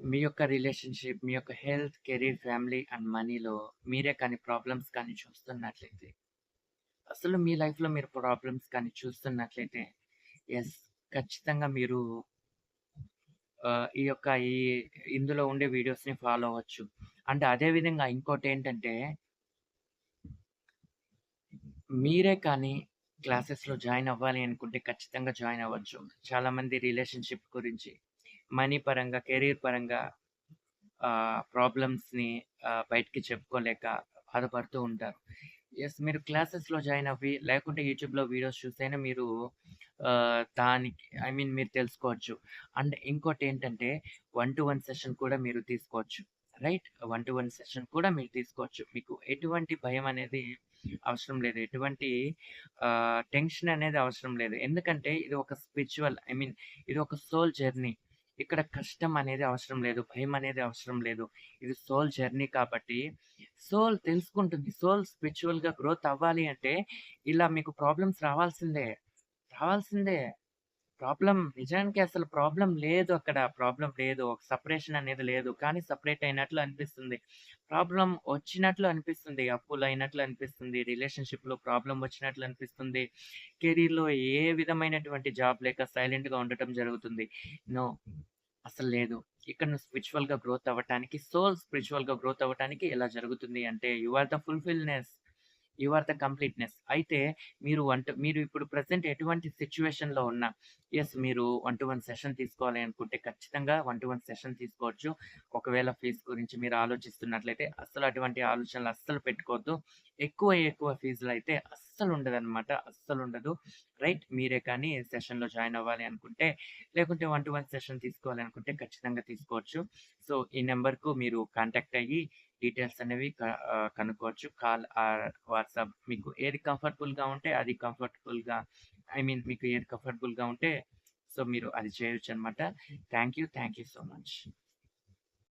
మీ యొక్క రిలేషన్‌షిప్, మీ యొక్క health, career, family and మనీలో మీరే కానీ ప్రాబ్లమ్స్ కానీ చూస్తున్నట్లయితే, అసలు మీ లైఫ్‌లో మీరు ప్రాబ్లమ్స్ కానీ చూస్తున్నట్లయితే, యెస్, ఖచ్చితంగా మీరు ఈ యొక్క ఇందులో ఉండే వీడియోస్‌ని ఫాలో అవ్వచ్చు. అండ్ అదే విధంగా ఇంకోటేంటంటే, మీరే కానీ క్లాసెస్‌లో జాయిన్ అవ్వాలి అనుకుంటే ఖచ్చితంగా జాయిన్ అవ్వచ్చు. చాలామంది రిలేషన్‌షిప్ గురించి, మనీ పరంగా, కెరీర్ పరంగా ప్రాబ్లమ్స్‌ని బయటికి చెప్పుకోలేక బాధపడుతూ ఉంటారు. యెస్, మీరు క్లాసెస్‌లో జాయిన్ అవ్వి, లేకుంటే యూట్యూబ్‌లో వీడియోస్ చూసైనా మీరు దానికి మీరు తెలుసుకోవచ్చు. అండ్ ఇంకోటేంటంటే, 1-1 సెషన్ కూడా మీరు తీసుకోవచ్చు. రైట్? 1-1 సెషన్ కూడా మీరు తీసుకోవచ్చు. మీకు ఎటువంటి భయం అనేది అవసరం లేదు. ఎటువంటి టెన్షన్ అనేది అవసరం లేదు. ఎందుకంటే ఇది ఒక స్పిరిచ్యువల్, ఇది ఒక సోల్ జర్నీ. ఇక్కడ కష్టం అనేది అవసరం లేదు. భయం అనేది అవసరం లేదు. ఇది సోల్ జర్నీ కాబట్టి సోల్ తెలుసుకుంటుంది. సోల్ స్పిరిచ్యువల్‌గా గ్రోత్ అవ్వాలి అంటే ఇలా మీకు ప్రాబ్లమ్స్ రావాల్సిందే. రావాల్సిందే. నిజానికి అసలు ప్రాబ్లమ్ లేదు అక్కడ. ప్రాబ్లమ్ లేదు. ఒక సెపరేషన్ అనేది లేదు. కానీ సెపరేట్ అయినట్లు అనిపిస్తుంది. ప్రాబ్లమ్ వచ్చినట్లు అనిపిస్తుంది. అప్పులైనట్లు అనిపిస్తుంది. రిలేషన్‌షిప్‌లో ప్రాబ్లమ్ వచ్చినట్లు అనిపిస్తుంది. కెరీర్‌లో ఏ విధమైనటువంటి జాబ్ లేక సైలెంట్‌గా ఉండటం జరుగుతుంది. నో. అసలు లేదు. ఇక్కడ నువ్వు స్పిరిచువల్‌గా గ్రోత్ అవ్వటానికి, సోల్ స్పిరిచువల్‌గా గ్రోత్ అవ్వటానికి ఎలా జరుగుతుంది అంటే, you are the fulfilness. You are the completeness. అయితే మీరు ఇప్పుడు ప్రెజెంట్ ఎటువంటి సిట్యుయేషన్‌లో ఉన్నా, యెస్, మీరు 1-1 సెషన్ తీసుకోవాలి అనుకుంటే ఖచ్చితంగా 1-1 సెషన్ తీసుకోవచ్చు. ఒకవేళ ఫీజ్ గురించి మీరు ఆలోచిస్తున్నట్లయితే అస్సలు అటువంటి ఆలోచనలు అస్సలు పెట్టుకోవద్దు. ఎక్కువ ఫీజులైతే అస్సలుండదనమాట. అస్సలుండదు. రైట్? మీరే కానీ సెషన్‌లో జాయిన్ అవ్వాలి అనుకుంటే, లేకుంటే 1-1 సెషన్ తీసుకోవాలి అనుకుంటే ఖచ్చితంగా తీసుకోవచ్చు. సో, ఈ నంబర్‌కు మీరు కాంటాక్ట్ అయ్యి డీటెయిల్స్ అనేవి కనుక్కోవచ్చు. కాల్ ఆర్ వాట్సాప్, మీకు ఏది కంఫర్టబుల్‌గా ఉంటే అది కంఫర్టబుల్‌గా, మీకు ఏది కంఫర్టబుల్‌గా ఉంటే సో, మీరు అది చేయొచ్చనమాట. Thank you so much.